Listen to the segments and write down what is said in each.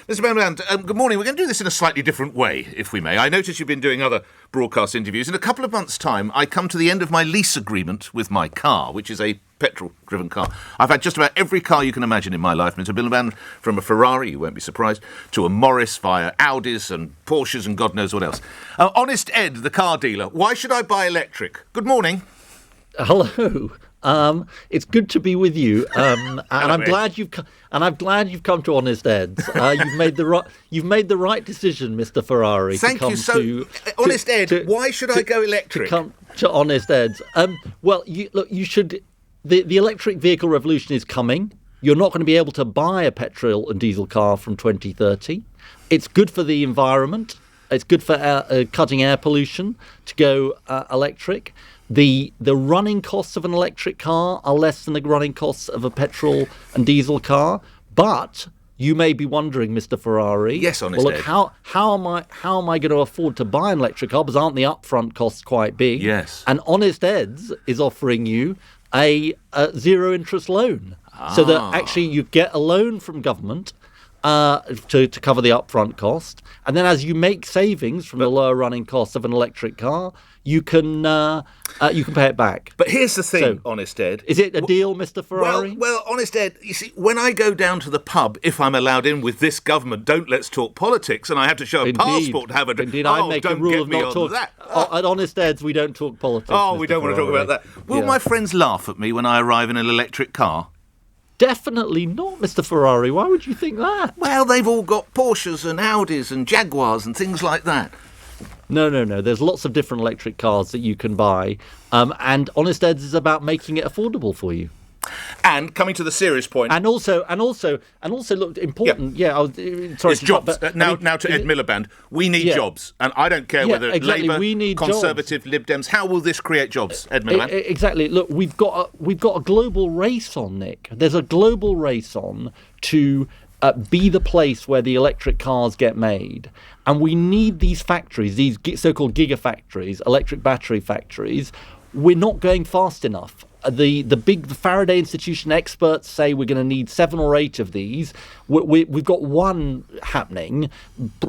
Mr. Miliband, good morning. We're going to do this in a slightly different way, if we may. I notice you've been doing other broadcast interviews. In a couple of months' time, I come to the end of my lease agreement with my car, which is a petrol-driven car. I've had just about every car you can imagine in my life, Mr. Miliband, from a Ferrari, you won't be surprised, to a Morris via Audis and Porsches and God knows what else. Honest Ed, the car dealer, why should I buy electric? Good morning. Hello. It's good to be with you, and I'm glad you've come to Honest Ed's. You've made the right decision, Mr. Ferrari. Thank you. So, Honest Ed, why should I go electric? To come to Honest Ed's. Well, you should. The electric vehicle revolution is coming. You're not going to be able to buy a petrol and diesel car from 2030. It's good for the environment. It's good for cutting air pollution to go electric. The running costs of an electric car are less than the running costs of a petrol and diesel car. But you may be wondering, Mr. Ferrari. Yes, Honest Ed. Ed. How am I going to afford to buy an electric car? Because aren't the upfront costs quite big? Yes. And Honest Ed's is offering you a zero interest loan, so that actually you get a loan from government to cover the upfront cost, and then as you make savings from the lower running costs of an electric car, you can pay it back. But here's the thing, Honest Ed. Is it a deal, Mr. Ferrari? Well, Honest Ed, you see, when I go down to the pub, if I'm allowed in with this government, don't let's talk politics, and I have to show a passport to have a drink. Indeed, I make a rule of not talking. At Honest Ed's, we don't talk politics. Oh, Mr. we don't Ferrari. want to talk about that. Will my friends laugh at me when I arrive in an electric car? Definitely not, Mr. Ferrari. Why would you think that? Well, they've all got Porsches and Audis and Jaguars and things like that. No. There's lots of different electric cars that you can buy, and Honest Ed's is about making it affordable for you. And coming to the serious point, and also, look, important. Sorry, it's jobs. Now to Ed Miliband, we need jobs, and I don't care whether Labour, we need Conservative, jobs. Lib Dems. How will this create jobs, Ed Miliband? Exactly. Look, we've got a global race on, Nick. There's a global race on to be the place where the electric cars get made, and we need these factories, these so-called gigafactories, electric battery factories. We're not going fast enough. The Faraday Institution experts say we're going to need 7 or 8 of these. We've got one happening,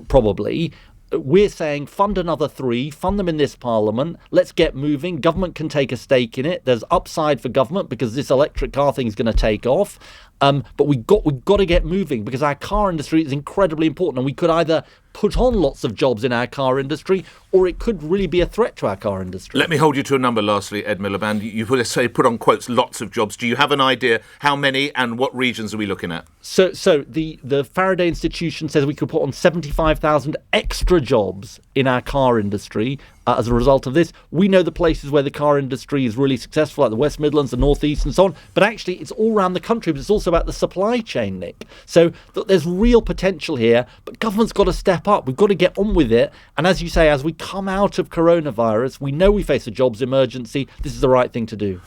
probably. We're saying fund another 3, fund them in this parliament. Let's get moving. Government can take a stake in it. There's upside for government because this electric car thing is going to take off. But we've got to get moving because our car industry is incredibly important, and we could either put on lots of jobs in our car industry, or it could really be a threat to our car industry. Let me hold you to a number, lastly, Ed Miliband. You put on quotes, lots of jobs. Do you have an idea how many and what regions are we looking at? So the Faraday Institution says we could put on 75,000 extra jobs in our car industry as a result of this. We know the places where the car industry is really successful, like the West Midlands, the North East and so on, but actually it's all around the country, but it's also about the supply chain, Nick. So there's real potential here, but government's got to step up. We've got to get on with it. And as you say, as we come out of coronavirus, we know we face a jobs emergency. This is the right thing to do.